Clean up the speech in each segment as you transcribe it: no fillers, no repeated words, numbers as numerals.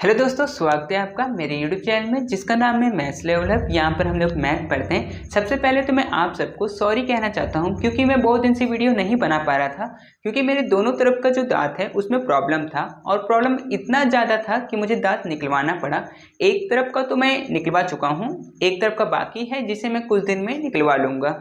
Hello दोस्तों, स्वागत है आपका मेरे यूट्यूब चैनल में जिसका नाम है मैथ्स लेवल अप। यहाँ पर हम लोग मैथ पढ़ते हैं। सबसे पहले तो मैं आप सबको सॉरी कहना चाहता हूँ क्योंकि मैं बहुत दिन से वीडियो नहीं बना पा रहा था, क्योंकि मेरे दोनों तरफ का जो दांत है उसमें प्रॉब्लम था और प्रॉब्लम इतना ज़्यादा था कि मुझे दांत निकलवाना पड़ा। एक तरफ का तो मैं निकलवा चुका हूँ, एक तरफ का बाकी है जिसे मैं कुछ दिन में निकलवा लूँगा।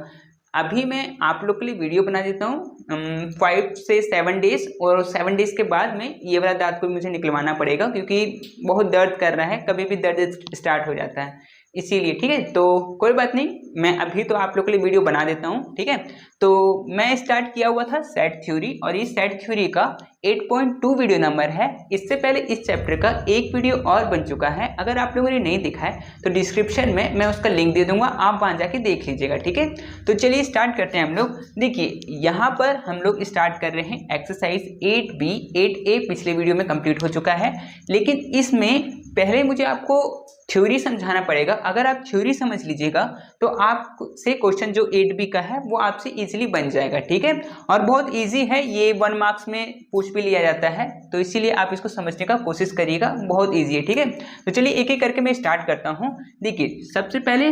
अभी मैं आप लोग के लिए वीडियो बना देता हूँ 5 से 7 डेज, और 7 डेज के बाद में ये वाला दांत को मुझे निकलवाना पड़ेगा क्योंकि बहुत दर्द कर रहा है, कभी भी दर्द स्टार्ट हो जाता है इसीलिए। ठीक है, तो कोई बात नहीं, मैं अभी तो आप लोग के लिए वीडियो बना देता हूँ। ठीक है, तो मैं स्टार्ट किया हुआ था सेट थ्योरी, और ये सेट थ्योरी का 8.2 वीडियो नंबर है। इससे पहले इस चैप्टर का एक वीडियो और बन चुका है, अगर आप लोगों ने नहीं देखा है तो डिस्क्रिप्शन में मैं उसका लिंक दे दूंगा, आप वहाँ जाके देख लीजिएगा। ठीक है, तो चलिए स्टार्ट करते हैं हम लोग। देखिए यहाँ पर हम लोग स्टार्ट कर रहे हैं एक्सरसाइज 8B 8A। पिछले वीडियो में कंप्लीट हो चुका है, लेकिन इसमें पहले मुझे आपको थ्योरी समझाना पड़ेगा। अगर आप थ्योरी समझ लीजिएगा तो आपसे क्वेश्चन जो 8B का है वो आपसे इजीली बन जाएगा। ठीक है, और बहुत इजी है, ये 1 मार्क्स में पूछ भी लिया जाता है, तो इसीलिए आप इसको समझने का कोशिश करिएगा, बहुत इजी है। ठीक है, तो चलिए एक एक करके मैं स्टार्ट करता हूँ। देखिए सबसे पहले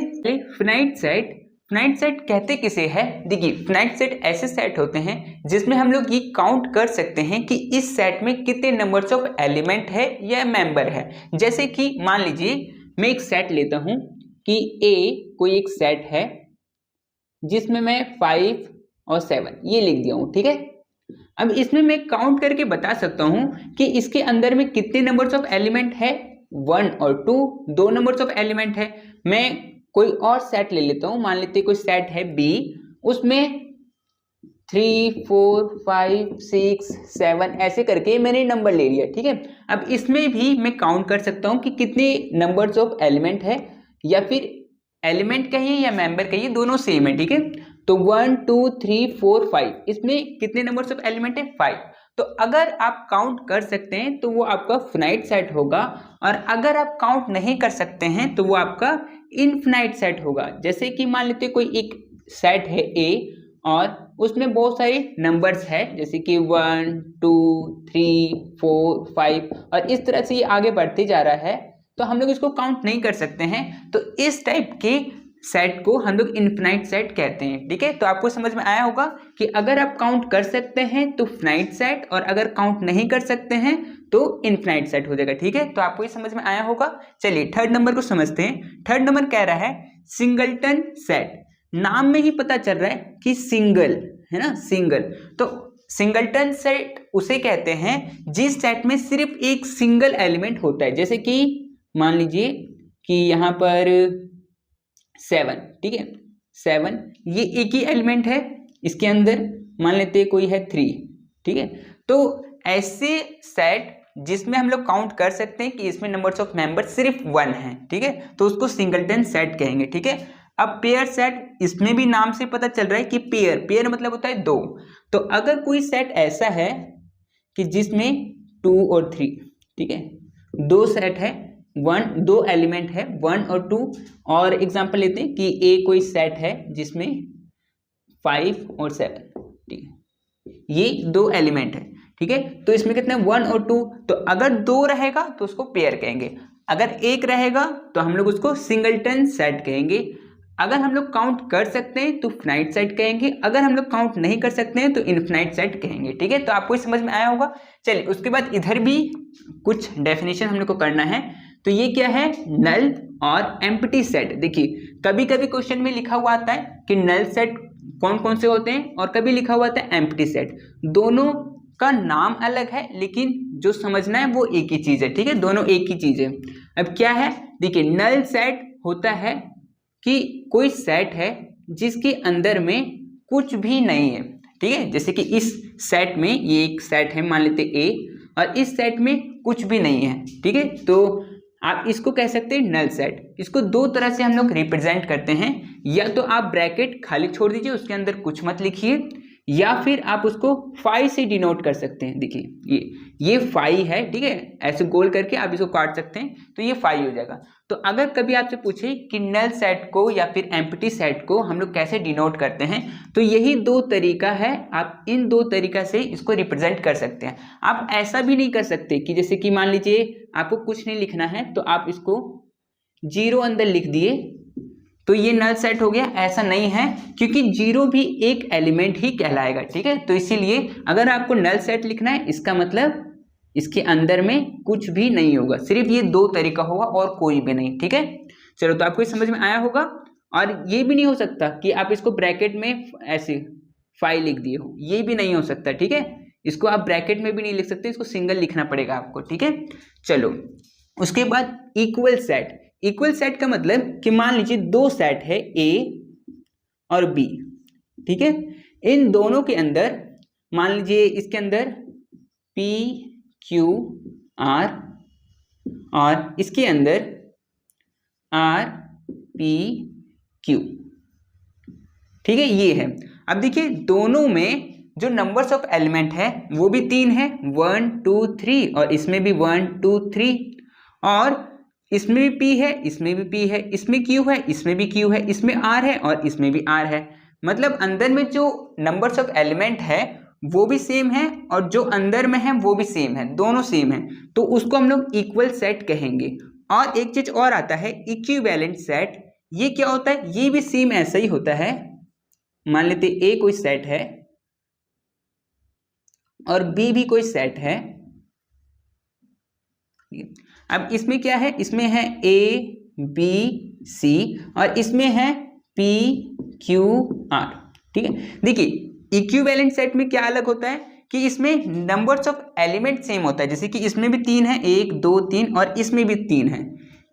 फिनाइट सेट। फिनाइट सेट कहते किसे है? देखिए फिनाइट सेट ऐसे सेट होते हैं जिसमें हम लोग ये काउंट कर सकते हैं कि इस सेट में कितने नंबर्स ऑफ एलिमेंट है या मेंबर है। जैसे कि मान लीजिए मैं एक सेट लेता हूं कि ए कोई एक सेट है जिसमें मैं 5 और 7 ये लिख दिया हूं। ठीक है, अब इसमें मैं काउंट करके बता सकता हूं कि इसके अंदर में कितने नंबर्स ऑफ एलिमेंट है, 1 और 2, 2 नंबर्स ऑफ एलिमेंट है। मैं कोई और सेट ले लेता हूं, मान लेते हैं कोई सेट है बी, उसमें 3 4 5 6 7 ऐसे करके मैंने नंबर ले लिया। ठीक है, अब इसमें भी मैं काउंट कर सकता हूं कि कितने नंबर्स ऑफ एलिमेंट है, या फिर एलिमेंट कहिए या मेंबर कहिए, दोनों सेम है। ठीक है, तो 1 2 3 4 5 इसमें कितने नंबर्स ऑफ एलिमेंट है, 5। तो अगर आप काउंट कर सकते हैं तो वो आपका फिनाइट सेट होगा, और अगर आप काउंट नहीं कर सकते हैं तो वो आपका इनफिनाइट सेट होगा। जैसे कि मान लेते कोई एक सेट है ए और उसमें बहुत सारे नंबर्स है, जैसे कि 1 2 3 4 5, और इस तरह से ये आगे बढ़ते जा रहा है, तो हम लोग इसको काउंट नहीं कर सकते हैं। तो इस टाइप के सेट को हम लोग इनफिनाइट सेट कहते हैं। ठीक है, तो आपको समझ में आया होगा कि अगर आप काउंट कर सकते हैं तो फिनाइट सेट, और अगर काउंट नहीं कर सकते हैं तो इनफिनाइट सेट हो जाएगा। ठीक है, तो आपको ये समझ में आया होगा। चलिए थर्ड नंबर को समझते हैं। थर्ड नंबर कह रहा है सिंगलटन सेट। नाम में ही पता चल रहा है कि सिंगल है ना, सिंगल। तो सिंगलटन सेट उसे कहते हैं जिस सेट में सिर्फ एक सिंगल एलिमेंट होता है। जैसे कि मान लीजिए कि यहाँ पर 7, ठीक है, 7 ये एक ही एलिमेंट है, इसके अंदर मान लेते हैं कोई है 3। ठीक है, तो ऐसे सेट जिसमें हम लोग काउंट कर सकते हैं कि इसमें नंबर्स ऑफ मेंबर सिर्फ 1 है, ठीक है, तो उसको सिंगलटन सेट कहेंगे। ठीक है, अब पेयर सेट, इसमें भी नाम से पता चल रहा है कि पेयर, पेयर मतलब होता है 2। तो अगर कोई सेट ऐसा है कि जिसमें 2 और 3, ठीक है, 2 सेट है, 2 एलिमेंट है 1 और 2, और एग्जांपल लेते हैं कि ए कोई सेट है जिसमें 5 और 7, ठीक है, ये 2 एलिमेंट है। ठीक है, तो इसमें कितने 1 और 2, तो अगर 2 रहेगा तो उसको पेयर कहेंगे, अगर 1 रहेगा तो हम लोग उसको सिंगलटन सेट कहेंगे। अगर हम लोग काउंट कर सकते हैं तो फिनाइट सेट कहेंगे, अगर हम लोग काउंट नहीं कर सकते हैं तो इनफिनाइट सेट कहेंगे। ठीक है, तो आपको समझ में आया होगा। चलिए उसके बाद इधर भी कुछ डेफिनेशन हम लोग को करना है। तो ये क्या है, नल और एम्प्टी सेट। देखिए कभी कभी क्वेश्चन में लिखा हुआ आता है कि नल सेट कौन कौन से होते हैं, और कभी लिखा हुआ आता है एम्प्टी सेट। दोनों का नाम अलग है लेकिन जो समझना है वो एक ही चीज है। ठीक है, दोनों एक ही चीज है। अब क्या है, देखिए नल सेट होता है कि कोई सेट है जिसके अंदर में कुछ भी नहीं है। ठीक है, जैसे कि इस सेट में, ये एक सेट है मान लेते ए, और इस सेट में कुछ भी नहीं है। ठीक है, तो आप इसको कह सकते हैं नल सेट। इसको 2 तरह से हम लोग रिप्रेजेंट करते हैं, या तो आप ब्रैकेट खाली छोड़ दीजिए, उसके अंदर कुछ मत लिखिए, या फिर आप उसको फाई से डिनोट कर सकते हैं। देखिए ये फाई है, ठीक है, ऐसे गोल करके आप इसको काट सकते हैं तो ये फाई हो जाएगा। तो अगर कभी आपसे पूछे कि नल सेट को या फिर एम्प्टी सेट को हम लोग कैसे डिनोट करते हैं, तो यही दो तरीका है, आप इन दो तरीका से इसको रिप्रेजेंट कर सकते हैं। आप ऐसा भी नहीं कर सकते कि जैसे कि मान लीजिए आपको कुछ नहीं लिखना है तो आप इसको 0 अंदर लिख दिए तो ये नल सेट हो गया, ऐसा नहीं है, क्योंकि 0 भी एक एलिमेंट ही कहलाएगा, ठीक है। तो इसीलिए अगर आपको नल सेट लिखना है इसका मतलब इसके अंदर में कुछ भी नहीं होगा, सिर्फ ये दो तरीका होगा और कोई भी नहीं, ठीक है। चलो, तो आपको समझ में आया होगा। और ये भी नहीं हो सकता कि आप इसको ब्रैकेट में ऐसे फाइल लिख दिए हो, ये भी नहीं हो सकता, ठीक है। इसको आप ब्रैकेट में भी नहीं लिख सकते, इसको सिंगल लिखना पड़ेगा आपको, ठीक है। चलो, उसके बाद इक्वल सेट। इक्वल सेट का मतलब कि मान लीजिए दो सेट है ए और बी, ठीक है। इन दोनों के अंदर मान लीजिए इसके अंदर पी क्यू आर और इसके अंदर आर पी क्यू, ठीक है, ये है। अब देखिए दोनों में जो नंबर्स ऑफ एलिमेंट है वो भी 3 है, 1 2 3, और इसमें भी 1 2 3, और इसमें भी P है, इसमें भी P है, इसमें Q है, इसमें भी Q है, इसमें R है और इसमें भी R है। मतलब अंदर में जो नंबर्स ऑफ एलिमेंट है वो भी सेम है और जो अंदर में है वो भी सेम है, दोनों सेम है, तो उसको हम लोग इक्वल सेट कहेंगे। और एक चीज और आता है इक्विवेलेंट सेट। ये क्या होता है? ये भी सेम ऐसा ही होता है। मान लेते A कोई सेट है और B भी कोई सेट है। अब इसमें क्या है? इसमें है A B C और इसमें है P Q R, ठीक है। देखिए इक्विवेलेंट सेट में क्या अलग होता है कि इसमें नंबर्स ऑफ एलिमेंट सेम होता है, जैसे कि इसमें भी 3 है, 1 2 3, और इसमें भी 3 है,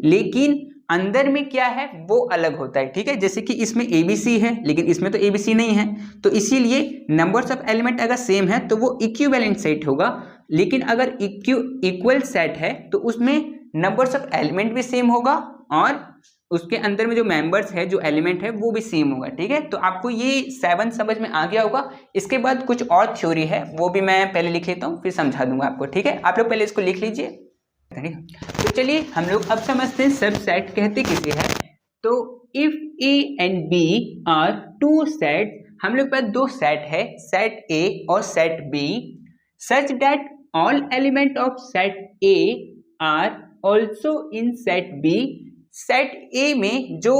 लेकिन अंदर में क्या है वो अलग होता है, ठीक है। जैसे कि इसमें ABC है लेकिन इसमें तो ABC नहीं है, तो इसीलिए नंबर्स ऑफ एलिमेंट अगर सेम है तो वो इक्विवेलेंट सेट होगा। लेकिन अगर इक्वल सेट है तो उसमें नंबर्स ऑफ एलिमेंट भी सेम होगा और उसके अंदर में जो मेंबर्स है, जो एलिमेंट है, वो भी सेम होगा, ठीक है। तो आपको ये 7 समझ में आ गया होगा। इसके बाद कुछ और थ्योरी है, वो भी मैं पहले लिख लेता हूँ फिर समझा दूंगा आपको, ठीक है। आप लोग पहले इसको लिख लीजिए। तो चलिए हम लोग अब समझते हैं सबसेट कहते किसे है। तो if A and B are two set, हम लोग पास दो सेट है, सेट A और set B, such that all element of set A are also in set B। Set A में जो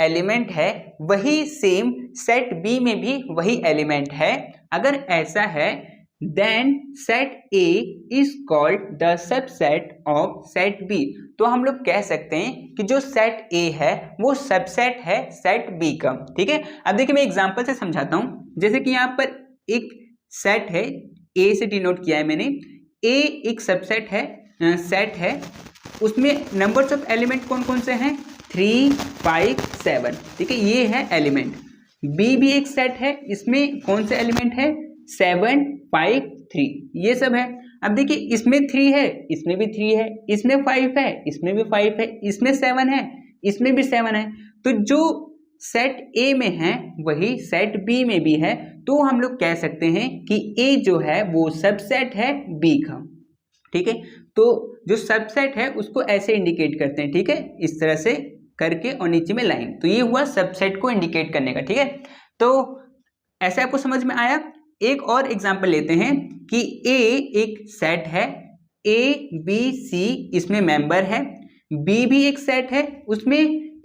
एलिमेंट है वही सेम सेट B में भी वही एलिमेंट है। अगर ऐसा है then set A is called the subset of set B। तो हम लोग कह सकते हैं कि जो सेट A है वो सबसेट है सेट B का, ठीक है। अब देखिए मैं एग्जांपल से समझाता हूँ। जैसे कि यहाँ पर एक सेट है, A से डिनोट किया है मैंने। A एक सबसेट है, सेट है, उसमें नंबर्स ऑफ एलिमेंट कौन कौन से हैं? 3 5 7, ठीक है, ये है एलिमेंट। B भी एक सेट है, इसमें कौन से एलिमेंट है? 7 5 3, ये सब है। अब देखिए इसमें 3 है, इसमें भी 3 है, इसमें 5 है, इसमें भी 5 है, इसमें 7 है, इसमें भी 7 है। तो जो सेट A में है वही सेट B में भी है, तो हम लोग कह सकते हैं कि A जो है वो सबसेट है B का, ठीक है। तो जो सबसेट है उसको ऐसे इंडिकेट करते हैं, ठीक है, इस तरह से करके और नीचे में लाइन। तो ये हुआ सबसेट को इंडिकेट करने का, ठीक है। तो ऐसे आपको समझ में आया। एक और एग्जांपल लेते हैं कि A एक सेट है, A B C इसमें मेंबर है, B भी एक सेट है, उसमें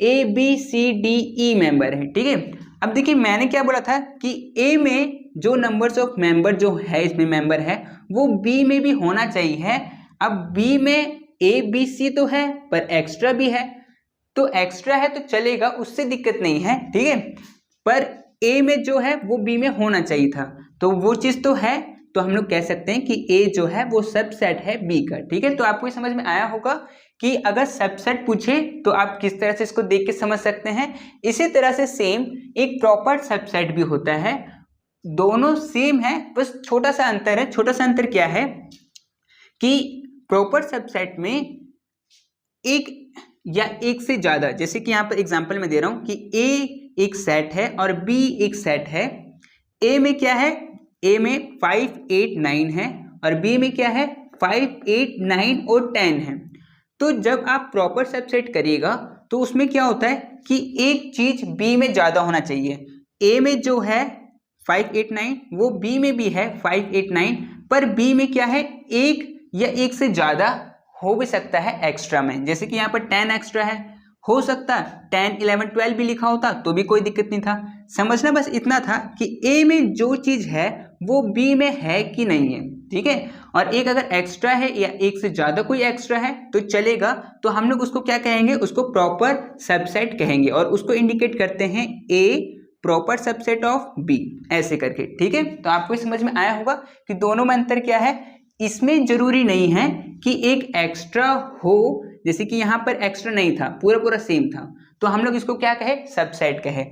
A B C D E member है, ठीक है। अब देखिए मैंने क्या बोला था कि A में जो नंबर्स ऑफ मेंबर जो है, इसमें मेंबर है, वो B में भी होना चाहिए। अब B में A B C तो है पर एक्स्ट्रा भी है, तो एक्स्ट्रा है तो चलेगा, उससे दिक्कत नहीं है, ठीक है, पर A में जो है वो B में होना चाहिए था, तो वो चीज तो है, तो हम लोग कह सकते हैं कि A जो है वो सबसेट है B का, ठीक है। तो आपको ये समझ में आया होगा कि अगर सबसेट पूछे तो आप किस तरह से इसको देख के समझ सकते हैं। इसी तरह से सेम एक प्रॉपर सबसेट भी होता है, दोनों सेम है, बस छोटा सा अंतर है। छोटा सा अंतर क्या है कि प्रॉपर सबसेट में एक या एक से ज्यादा, जैसे कि यहाँ पर एग्जांपल में दे रहा हूं कि A एक सेट है और B एक सेट है। A में क्या है? ए में 5, 8, 9 है और बी में क्या है 5, 8, 9 और 10 है। तो जब आप प्रॉपर सबसेट करिएगा तो उसमें क्या होता है कि एक चीज बी में ज्यादा होना चाहिए। ए में जो है 5, 8, 9 वो बी में भी है 5, 8, 9, पर बी में क्या है एक या एक से ज्यादा हो भी सकता है एक्स्ट्रा में। जैसे कि यहाँ पर 10 एक्स्ट्रा है, हो सकता 10, 11, 12 भी लिखा होता तो भी कोई दिक्कत नहीं था। समझना बस इतना था कि ए में जो चीज है वो बी में है कि नहीं है, ठीक है। और एक अगर एक्स्ट्रा है या एक से ज्यादा कोई एक्स्ट्रा है तो चलेगा, तो हम लोग उसको क्या कहेंगे, उसको प्रॉपर सबसेट कहेंगे और उसको इंडिकेट करते हैं ए प्रॉपर सबसेट ऑफ बी, ऐसे करके, ठीक है। तो आपको समझ में आया होगा कि दोनों में अंतर क्या है। इसमें जरूरी नहीं है कि एक एक्स्ट्रा हो, जैसे कि यहाँ पर एक्स्ट्रा नहीं था, पूरा पूरा सेम था, तो हम लोग इसको क्या कहे, सबसेट कहे।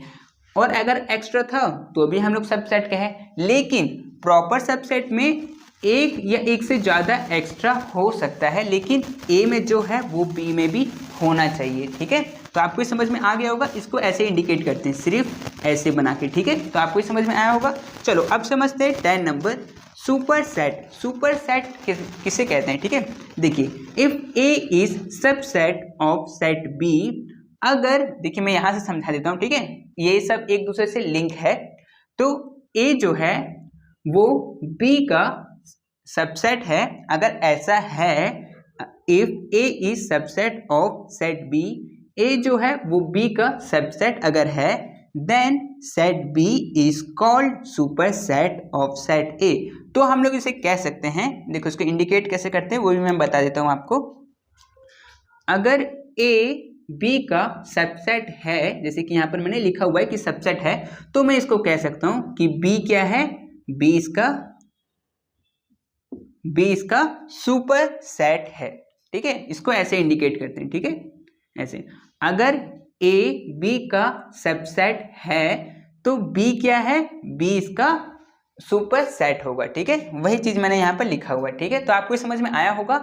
और अगर एक्स्ट्रा था तो भी हम लोग सबसेट कहे। लेकिन प्रॉपर सबसेट में एक या एक से ज़्यादा एक्स्ट्रा हो सकता है, लेकिन ए में जो है वो बी में भी होना चाहिए, ठीक है। तो आपको समझ में आ गया होगा, इसको ऐसे इंडिकेट करते हैं, सिर्फ ऐसे बना के, ठीक है। तो आपको समझ में आया होगा। चलो अब समझते हैं 10 number super set. Super set किसे कहते हैं, ठीक है। देखिए if A is subset of set B, अगर देखिए मैं यहाँ से समझा देता हूँ, ठीक है, ये सब एक दूसरे से लिंक है। तो ए जो है वो बी का सबसेट है, अगर ऐसा है, if A is subset of set B, A जो है वो बी का सबसेट अगर है, then set B is called superset of set A. तो हम लोग इसे कह सकते हैं, देखो इसको इंडिकेट कैसे करते हैं वो भी मैं बता देता हूं आपको। अगर ए बी का सबसेट है, जैसे कि यहां पर मैंने लिखा हुआ है कि सबसेट है, तो मैं इसको कह सकता हूं कि बी क्या है, बी इसका सुपर सेट है, ठीक है। इसको ऐसे इंडिकेट करते हैं, ठीक है, ऐसे। अगर ए बी का सबसेट है तो बी क्या है, बी इसका सुपर सेट होगा, ठीक है। वही चीज मैंने यहाँ पर लिखा हुआ है, ठीक है। तो आपको समझ में आया होगा।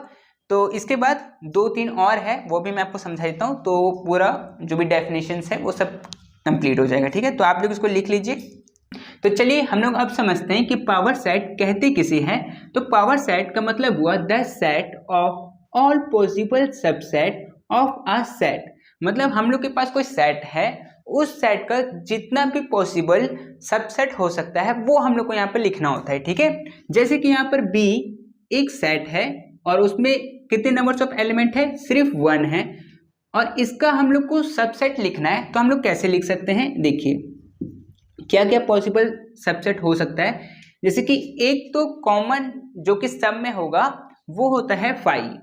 तो इसके बाद 2-3 और है, वो भी मैं आपको समझा देता हूँ, तो पूरा जो भी डेफिनेशंस है वो सब कंप्लीट हो जाएगा, ठीक है। तो आप लोग इसको लिख लीजिए। तो चलिए हम लोग अब समझते हैं कि पावर सेट कहते किसे हैं। तो पावर सेट का मतलब हुआ the set of all possible subset of a set. मतलब हम लोग के पास कोई सेट है, उस सेट का जितना भी पॉसिबल सबसेट हो सकता है वो हम लोग को यहाँ पर लिखना होता है, ठीक है। जैसे कि यहाँ पर बी एक सेट है और उसमें कितने नंबर्स ऑफ एलिमेंट है, सिर्फ 1 है, और इसका हम लोग को सबसेट लिखना है। तो हम लोग कैसे लिख सकते हैं, देखिए क्या क्या पॉसिबल सबसेट हो सकता है। जैसे कि एक तो कॉमन जो कि सब में होगा वो होता है 5,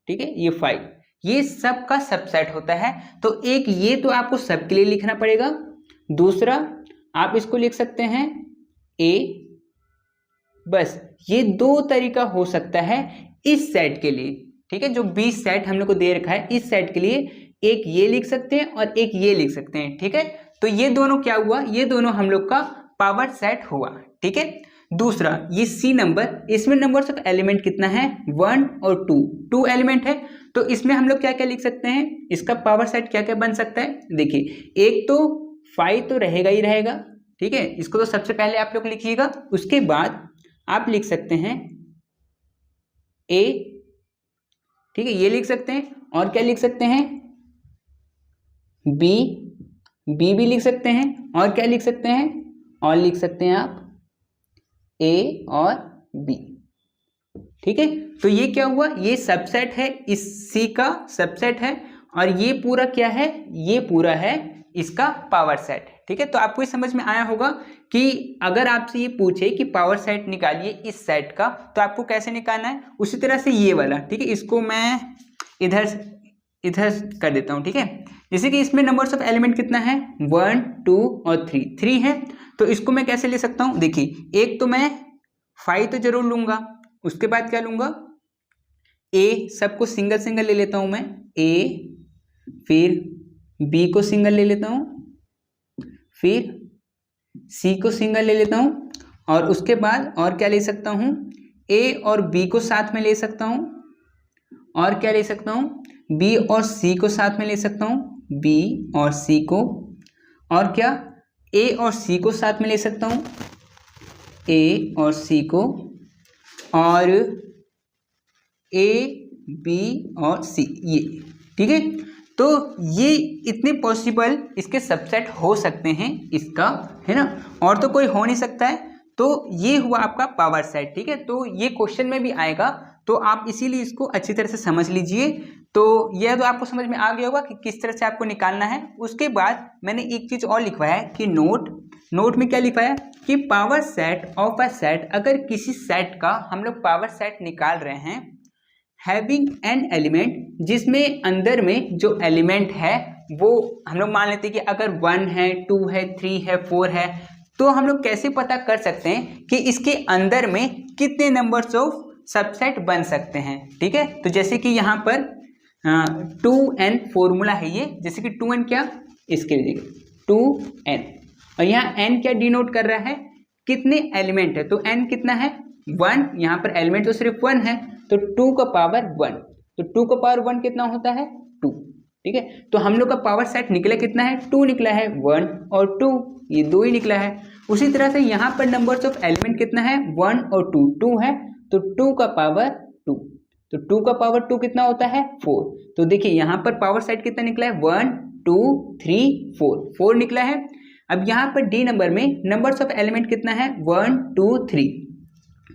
ठीक है, ये 5 ये सब का सबसेट होता है। तो एक ये तो आपको सब के लिए लिखना पड़ेगा। दूसरा आप इसको लिख सकते हैं ए, बस ये 2 तरीका हो सकता है इस सेट के लिए, ठीक है। जो 20 सेट हम लोग को दे रखा है इस सेट के लिए, एक ये लिख सकते हैं और एक ये लिख सकते हैं, ठीक है। तो ये दोनों क्या हुआ, ये दोनों हम लोग का पावर सेट हुआ, ठीक है। दूसरा ये सी नंबर, इसमें नंबर्स ऑफ एलिमेंट कितना है, 1 और 2 एलिमेंट है। तो इसमें हम लोग क्या क्या लिख सकते हैं, इसका पावर सेट क्या क्या बन सकता है। देखिए एक तो 5 तो रहेगा ही रहेगा, ठीक है, इसको तो सबसे पहले आप लोग लिखिएगा। उसके बाद आप लिख सकते हैं ए, ठीक है, ये लिख सकते हैं। और क्या लिख सकते हैं, बी भी लिख सकते हैं। और क्या लिख सकते हैं, और लिख सकते हैं आप ए और बी, ठीक है। तो ये क्या हुआ, ये सबसेट है, इस सी का सबसेट है, और ये पूरा क्या है, ये पूरा है इसका पावर सेट, ठीक है। तो आपको ये समझ में आया होगा कि अगर आपसे ये पूछे कि पावर सेट निकालिए इस सेट का, तो आपको कैसे निकालना है। उसी तरह से ये वाला, ठीक है, इसको मैं इधर कर देता हूँ, ठीक है। जैसे कि इसमें नंबर्स ऑफ एलिमेंट कितना है, 1, 2 और 3 है। तो इसको मैं कैसे ले सकता हूँ, देखिए एक तो मैं 5 तो जरूर लूंगा, उसके बाद क्या लूंगा, ए सबको सिंगल सिंगल ले लेता हूं मैं, ए, फिर बी को सिंगल ले लेता हूं, फिर सी को सिंगल ले लेता हूं, और उसके बाद और क्या ले सकता हूं, ए और बी को साथ में ले सकता हूं, और क्या ले सकता हूं, बी और सी को साथ में ले सकता हूं, बी और सी को, और क्या ए और सी को साथ में ले सकता हूं, ए और सी को, और ए बी और सी, ये ठीक है। तो ये इतने पॉसिबल इसके सबसेट हो सकते हैं इसका, है ना, और तो कोई हो नहीं सकता है। तो ये हुआ आपका पावर सेट, ठीक है। तो ये क्वेश्चन में भी आएगा, तो आप इसीलिए इसको अच्छी तरह से समझ लीजिए। तो यह तो आपको समझ में आ गया होगा कि किस तरह से आपको निकालना है। उसके बाद मैंने एक चीज़ और लिखवाया है कि नोट में क्या लिखवाया कि power set of a set, अगर किसी सेट का हम लोग पावर सेट निकाल रहे हैं, हैविंग एन एलिमेंट, जिसमें अंदर में जो एलिमेंट है वो हम लोग मान लेते हैं कि अगर 1 है, 2 है, 3 है, 4 है, तो हम लोग कैसे पता कर सकते हैं कि इसके अंदर में कितने नंबर्स ऑफ सबसेट बन सकते हैं, ठीक है। तो जैसे कि यहाँ पर 2n फॉर्मूला है ये, जैसे कि 2n क्या, इसके लिए 2n, और यहाँ n क्या डिनोट कर रहा है, कितने एलिमेंट है। तो n कितना है, 1, यहाँ पर एलिमेंट तो सिर्फ 1 है, तो 2 का पावर 1, तो 2 का पावर 1 कितना होता है, 2, ठीक है। तो हम लोग का पावर सेट निकला कितना है, 2 निकला है, 1 और 2, ये 2 ही निकला है। उसी तरह से यहाँ पर नंबर्स ऑफ एलिमेंट कितना है, 1 और 2, 2 है, तो 2 का पावर 2, तो 2 का पावर 2 कितना होता है, 4। तो देखिए यहाँ पर पावर सेट कितना निकला है, 1 2 3 4, 4 निकला है। अब यहाँ पर डी नंबर में नंबर्स ऑफ एलिमेंट कितना है, 1 2 3,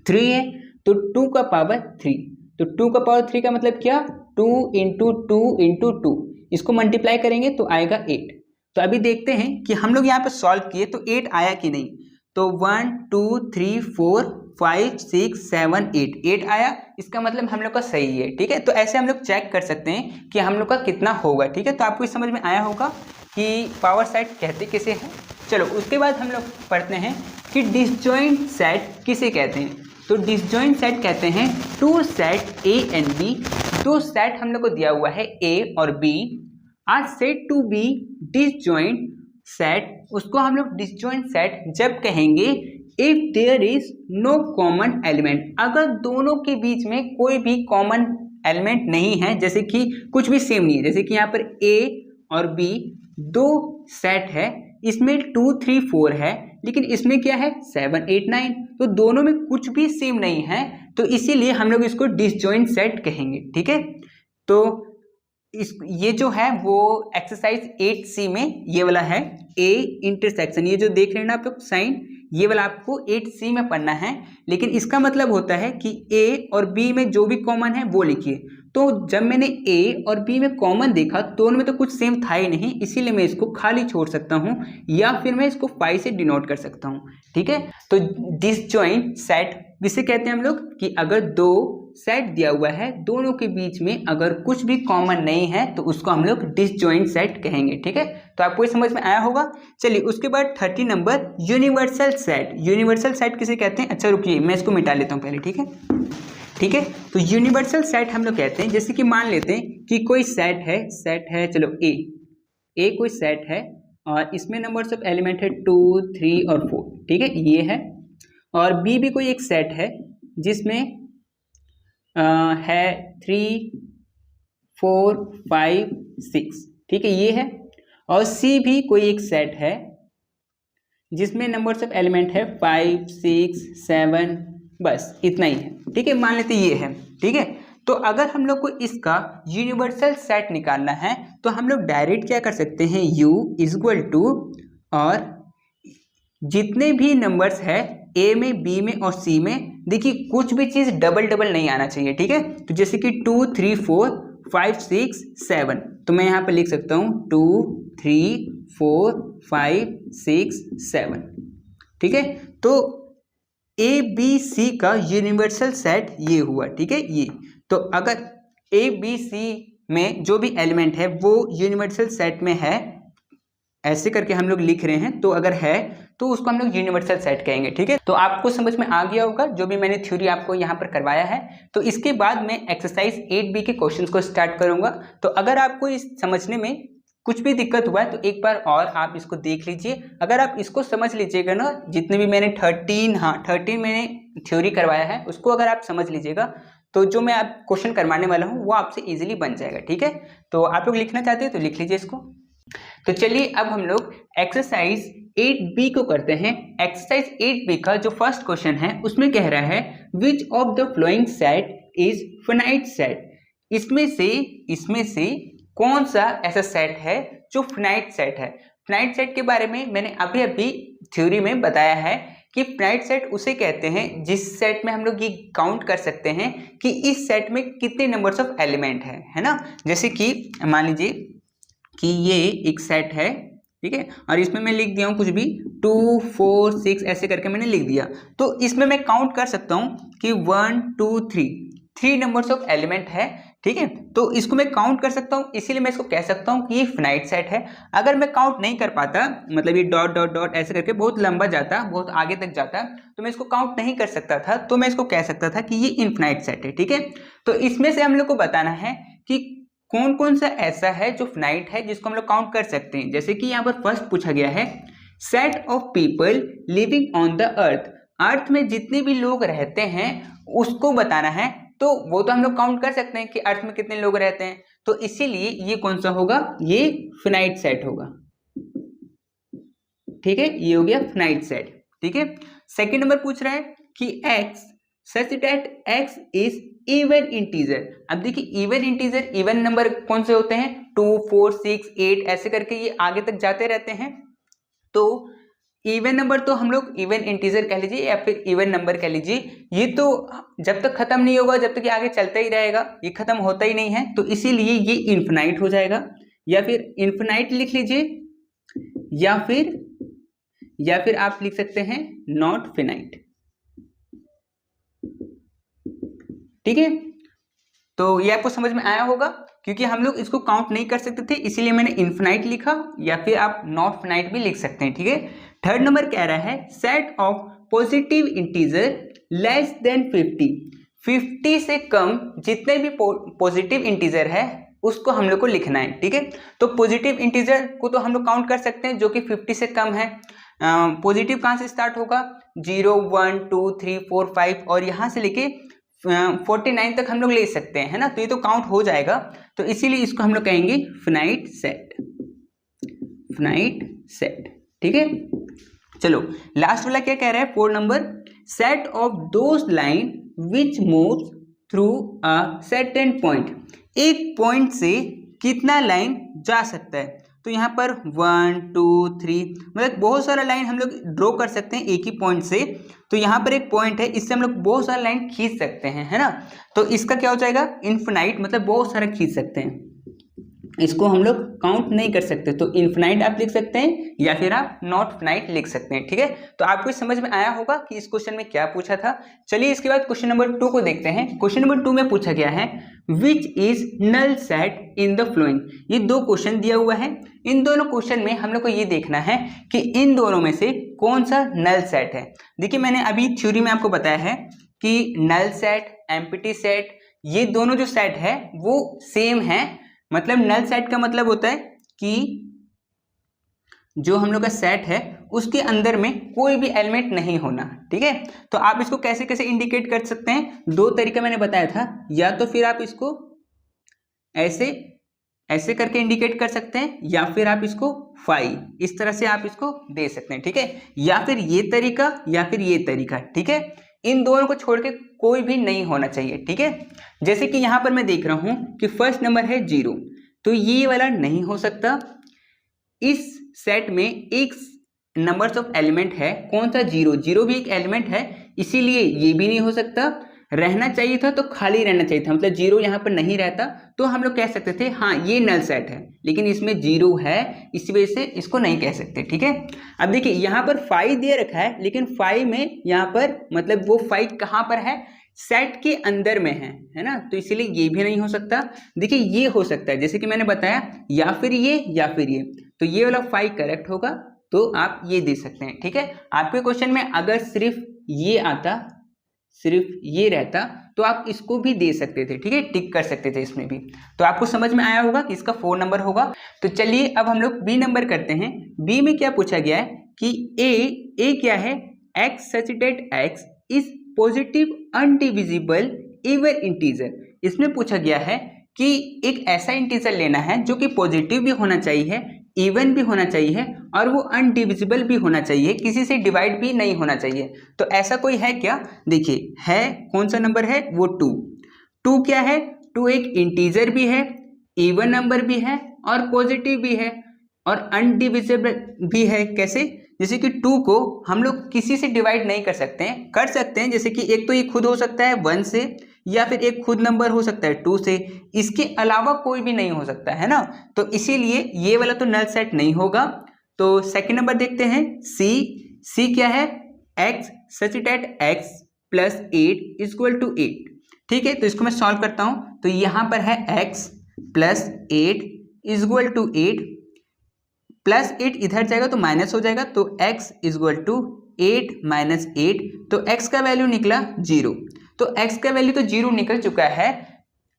3 है, तो 2 का पावर 3, तो 2 का पावर 3 का मतलब क्या, 2 इंटू 2 इंटू 2, इसको मल्टीप्लाई करेंगे तो आएगा 8। तो अभी देखते हैं कि हम लोग यहाँ पर सॉल्व किए तो 8 आया कि नहीं। तो 1 2 3 4 5 6 7 8, 8 आया, इसका मतलब हम लोग का सही है, ठीक है। तो ऐसे हम लोग चेक कर सकते हैं कि हम लोग का कितना होगा, ठीक है। तो आपको समझ में आया होगा कि पावर सेट कहते किसे हैं। चलो उसके बाद हम लोग पढ़ते हैं कि डिसजॉइंट सेट किसे कहते हैं। तो डिसजॉइंट सेट कहते हैं two set A and B, दो सेट हम लोग को दिया हुआ है ए और B, are set to be disjoint set, उसको हम लोग डिसजॉइंट सेट जब कहेंगे if there is no common element, अगर दोनों के बीच में कोई भी कॉमन एलिमेंट नहीं है, जैसे कि कुछ भी सेम नहीं है, जैसे कि यहाँ पर ए और बी दो सेट है, इसमें 2 3 4 है, लेकिन इसमें क्या है 7 8 9, तो दोनों में कुछ भी सेम नहीं है, तो इसीलिए हम लोग इसको डिसजॉइंट सेट कहेंगे, ठीक है। तो ये जो है वो एक्सरसाइज 8C में ये वाला है ए इंटरसेक्शन, ये जो देख रहे हैं ना आप लोग साइन, ये वाला आपको 8C में पढ़ना है। लेकिन इसका मतलब होता है कि ए और बी में जो भी कॉमन है वो लिखिए। तो जब मैंने ए और बी में कॉमन देखा तो उनमें तो कुछ सेम था ही नहीं, इसीलिए मैं इसको खाली छोड़ सकता हूँ, या फिर मैं इसको 5 से डिनोट कर सकता हूँ, ठीक है। तो डिसजॉइंट सेट जिसे कहते हैं हम लोग कि अगर दो सेट दिया हुआ है, दोनों के बीच में अगर कुछ भी कॉमन नहीं है तो उसको हम लोग डिसजॉइंट सेट कहेंगे, ठीक है। तो आपको ये समझ में आया होगा। चलिए उसके बाद 30 number universal set. Universal set किसे कहते हैं, अच्छा रुकिए मैं इसको मिटा लेता हूँ पहले, ठीक है, ठीक है। तो यूनिवर्सल सेट हम लोग कहते हैं, जैसे कि मान लेते हैं कि कोई सेट है चलो ए कोई सेट है और इसमें नंबर्स ऑफ एलिमेंट है 2 3 और 4, ठीक है, ये है। और बी भी कोई एक सेट है जिसमें है 3 4 5 6, ठीक है, ये है। और सी भी कोई एक सेट है जिसमें नंबर्स ऑफ एलिमेंट है 5 6 7, बस इतना ही है, ठीक है, मान लेते ये है, ठीक है। तो अगर हम लोग को इसका यूनिवर्सल सेट निकालना है तो हम लोग डायरेक्ट क्या कर सकते हैं, U इक्वल टू, और जितने भी नंबर्स है ए में बी में और सी में, देखिए कुछ भी चीज़ डबल डबल नहीं आना चाहिए, ठीक है। तो जैसे कि 2 3 4 5 6 7, तो मैं यहाँ पर लिख सकता हूँ 2 3 4 5 6 7, ठीक है। तो ए बी सी का यूनिवर्सल सेट ये हुआ, ठीक है, ये। तो अगर ए बी सी में जो भी एलिमेंट है वो यूनिवर्सल सेट में है, ऐसे करके हम लोग लिख रहे हैं, तो अगर है तो उसको हम लोग यूनिवर्सल सेट कहेंगे, ठीक है। तो आपको समझ में आ गया होगा जो भी मैंने थ्योरी आपको यहाँ पर करवाया है। तो इसके बाद मैं एक्सरसाइज 8B के क्वेश्चंस को स्टार्ट करूँगा। तो अगर आपको इस समझने में कुछ भी दिक्कत हुआ है तो एक बार और आप इसको देख लीजिए। अगर आप इसको समझ लीजिएगा ना, जितने भी मैंने 13 मैंने थ्योरी करवाया है उसको अगर आप समझ लीजिएगा तो जो मैं आप क्वेश्चन करवाने वाला हूँ वो आपसे ईजिली बन जाएगा, ठीक है। तो आप लोग लिखना चाहते हैं तो लिख लीजिए इसको। तो चलिए अब हम लोग एक्सरसाइज 8B को करते हैं। एक्सरसाइज 8B का जो फर्स्ट क्वेश्चन है उसमें कह रहा है which of the flowing set is finite set. इसमें से कौन सा ऐसा सेट है जो फिनाइट सेट है। फिनाइट सेट के बारे में मैंने अभी अभी थ्योरी में बताया है कि फिनाइट सेट उसे कहते हैं जिस सेट में हम लोग ये काउंट कर सकते हैं कि इस सेट में कितने नंबर्स ऑफ एलिमेंट है ना। जैसे कि मान लीजिए कि ये एक सेट है, ठीक है, और इसमें मैं लिख दिया हूँ कुछ भी 2 4 6 ऐसे करके मैंने लिख दिया। तो इसमें मैं काउंट कर सकता हूँ कि 1 2 3 नंबर्स ऑफ एलिमेंट है, ठीक है। तो इसको मैं काउंट कर सकता हूँ, इसीलिए मैं इसको कह सकता हूँ कि ये फिनाइट सेट है। अगर मैं काउंट नहीं कर पाता, मतलब ये डॉट डॉट डॉट ऐसे करके बहुत लंबा जाता, बहुत आगे तक जाता, तो मैं इसको काउंट नहीं कर सकता था, तो मैं इसको कह सकता था कि ये इनफिनाइट सेट है, ठीक है। तो इसमें से हम लोग को बताना है कि कौन कौन सा ऐसा है जो फिनाइट है जिसको हम लोग काउंट कर सकते हैं। जैसे कि यहाँ पर फर्स्ट पूछा गया है set of people living on the earth में जितने भी लोग रहते हैं उसको बताना है। तो वो तो हम लोग काउंट कर सकते हैं कि अर्थ में कितने लोग रहते हैं, तो इसीलिए ये कौन सा होगा, ये फिनाइट सेट होगा, ठीक है। ये हो गया फिनाइट सेट, ठीक है। सेकंड नंबर पूछ रहा है कि x such that x is even integer. अब देखिए इवन इंटीजर, इवन नंबर कौन से होते हैं, 2 4 6 8 ऐसे करके ये आगे तक जाते रहते हैं। तो इवन नंबर तो हम लोग इवन इंटीजर कह लीजिए या फिर इवन नंबर कह लीजिए, ये तो जब तक खत्म नहीं होगा, जब तक ये आगे चलता ही रहेगा, ये खत्म होता ही नहीं है, तो इसीलिए ये इनफिनाइट हो जाएगा। या फिर इनफिनाइट लिख लीजिए, या फिर आप लिख सकते हैं नॉट फिनाइट, ठीक है। तो ये आपको समझ में आया होगा, क्योंकि हम लोग इसको काउंट नहीं कर सकते थे, इसीलिए मैंने इनफिनाइट लिखा, या फिर आप नॉट फिनाइट भी लिख सकते हैं, ठीक है। थर्ड नंबर कह रहा है set of positive integer less than 50 से कम जितने भी पॉजिटिव इंटीजर है उसको हम लोग को लिखना है, ठीक है। तो पॉजिटिव इंटीजर को तो हम लोग काउंट कर सकते हैं जो कि 50 से कम है। पॉजिटिव कहाँ से स्टार्ट होगा, 0 1 2 3 4 5 और यहाँ से लेके 49 तक हम लोग ले सकते हैं, है ना। तो ये तो काउंट हो जाएगा, तो इसीलिए इसको हम लोग कहेंगे फिनाइट सेट, ठीक है। चलो लास्ट वाला क्या कह रहा है, 4 number set of those line which moves through a certain point. एक पॉइंट से कितना लाइन जा सकता है, तो यहाँ पर 1 2 3 मतलब बहुत सारा लाइन हम लोग ड्रॉ कर सकते हैं एक ही पॉइंट से। तो यहाँ पर एक पॉइंट है, इससे हम लोग बहुत सारा लाइन खींच सकते हैं, है ना। तो इसका क्या हो जाएगा, इनफिनाइट, मतलब बहुत सारा खींच सकते हैं, इसको हम लोग काउंट नहीं कर सकते। तो इनफिनाइट आप लिख सकते हैं या फिर आप नॉट फिनाइट लिख सकते हैं, ठीक है। तो आपको समझ में आया होगा कि इस क्वेश्चन में क्या पूछा था। चलिए इसके बाद क्वेश्चन नंबर 2 को देखते हैं। क्वेश्चन नंबर 2 में पूछा गया है which is null set in the following. ये 2 क्वेश्चन दिया हुआ है, इन दोनों क्वेश्चन में हम लोग को ये देखना है कि इन दोनों में से कौन सा नल सेट है। देखिए मैंने अभी थ्योरी में आपको बताया है कि नल सेट, एम्प्टी सेट, ये दोनों जो सेट है वो सेम है। मतलब नल सेट का मतलब होता है कि जो हम लोग का सेट है उसके अंदर में कोई भी एलिमेंट नहीं होना, ठीक है। तो आप इसको कैसे कैसे इंडिकेट कर सकते हैं, 2 तरीका मैंने बताया था। या तो फिर आप इसको ऐसे करके इंडिकेट कर सकते हैं, या फिर आप इसको फाई इस तरह से आप इसको दे सकते हैं, ठीक है। या फिर ये तरीका या फिर ये तरीका, ठीक है। इन दोनों को छोड़ के कोई भी नहीं होना चाहिए, ठीक है। जैसे कि यहाँ पर मैं देख रहा हूं कि फर्स्ट नंबर है 0, तो ये वाला नहीं हो सकता। इस सेट में एक नंबर्स ऑफ एलिमेंट है, कौन सा, 0 भी एक एलिमेंट है, इसीलिए ये भी नहीं हो सकता। रहना चाहिए था तो खाली रहना चाहिए था, मतलब 0 यहाँ पर नहीं रहता तो हम लोग कह सकते थे हाँ ये नल सेट है, लेकिन इसमें 0 है इसी वजह से इसको नहीं कह सकते, ठीक है। अब देखिए यहाँ पर 5 दे रखा है, लेकिन 5 में यहाँ पर मतलब वो 5 कहाँ पर है, सेट के अंदर में है ना, तो इसीलिए ये भी नहीं हो सकता। देखिए ये हो सकता है, जैसे कि मैंने बताया, या फिर ये, तो ये वाला 5 करेक्ट होगा, तो आप ये दे सकते हैं, ठीक है। आपके क्वेश्चन में अगर सिर्फ ये आता, सिर्फ ये रहता, तो आप इसको भी दे सकते थे, ठीक है, टिक कर सकते थे इसमें भी। तो आपको समझ में आया होगा कि इसका 4 नंबर होगा। तो चलिए अब हम लोग बी नंबर करते हैं। बी में क्या पूछा गया है कि ए क्या है, X such that X is positive undivisible even integer. इसमें पूछा गया है कि एक ऐसा इंटीजर लेना है जो कि पॉजिटिव भी होना चाहिए, इवन भी होना चाहिए और वो अनडिविजिबल भी होना चाहिए, किसी से डिवाइड भी नहीं होना चाहिए। तो ऐसा कोई है क्या? देखिए है, कौन सा नंबर है? वो 2। 2 क्या है? 2 एक इंटीजर भी है, इवन नंबर भी है और पॉजिटिव भी है और अनडिविजिबल भी है। कैसे? जैसे कि 2 को हम लोग किसी से डिवाइड नहीं कर सकते हैं, कर सकते हैं जैसे कि एक तो ये खुद हो सकता है 1 से, या फिर एक खुद नंबर हो सकता है 2 से, इसके अलावा कोई भी नहीं हो सकता है ना। तो इसीलिए ये वाला तो नल सेट नहीं होगा। तो सेकंड नंबर देखते हैं, सी क्या है? x such that x plus 8 equal to 8। ठीक है, तो इसको मैं सॉल्व करता हूं। तो यहां पर है x plus 8 equal to 8, plus 8 इधर जाएगा तो माइनस हो जाएगा, तो x इक्वल टू 8 माइनस 8, तो x का वैल्यू निकला 0। तो x का वैल्यू तो 0 निकल चुका है।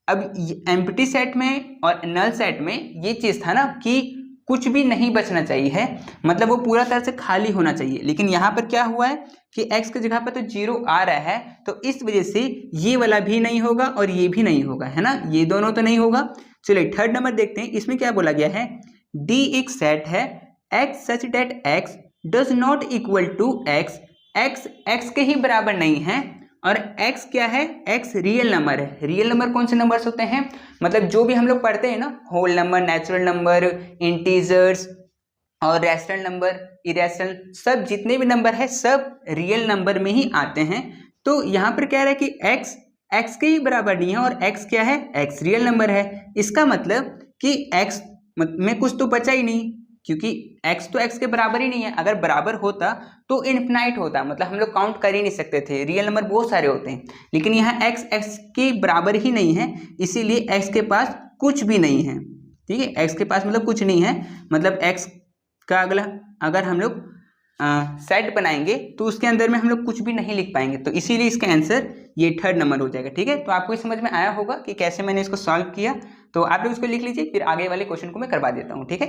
अब एम्प्टी सेट में और नल सेट में ये चीज था ना कि कुछ भी नहीं बचना चाहिए है, मतलब वो पूरा तरह से खाली होना चाहिए। लेकिन यहाँ पर क्या हुआ है कि x की जगह पर तो 0 आ रहा है, तो इस वजह से ये वाला भी नहीं होगा और ये भी नहीं होगा, है ना, ये दोनों तो नहीं होगा। चलिए थर्ड नंबर देखते हैं, इसमें क्या बोला गया है? D एक सेट है x such that x does not equal to x, x के ही बराबर नहीं है और x क्या है? x रियल नंबर है। रियल नंबर कौन से नंबर्स होते हैं? मतलब जो भी हम लोग पढ़ते हैं ना, whole number, natural number, integers और रैशनल नंबर, इरेशनल, सब जितने भी नंबर है सब रियल नंबर में ही आते हैं। तो यहाँ पर क्या है कि x के ही बराबर नहीं है और x क्या है? x रियल नंबर है। इसका मतलब कि x में कुछ तो बचा ही नहीं, क्योंकि x तो x के बराबर ही नहीं है। अगर बराबर होता तो इनफिनाइट होता, मतलब हम लोग काउंट कर ही नहीं सकते थे, रियल नंबर बहुत सारे होते हैं। लेकिन यहाँ x के बराबर ही नहीं है, इसीलिए x के पास कुछ भी नहीं है। ठीक है, x के पास मतलब कुछ नहीं है, मतलब x का अगला अगर हम लोग सेट बनाएंगे तो उसके अंदर में हम लोग कुछ भी नहीं लिख पाएंगे। तो इसीलिए इसका आंसर ये थर्ड नंबर हो जाएगा। ठीक है, तो आपको समझ में आया होगा कि कैसे मैंने इसको सॉल्व किया। तो आप लोग इसको लिख लीजिए, फिर आगे वाले क्वेश्चन को मैं करवा देता हूँ। ठीक है।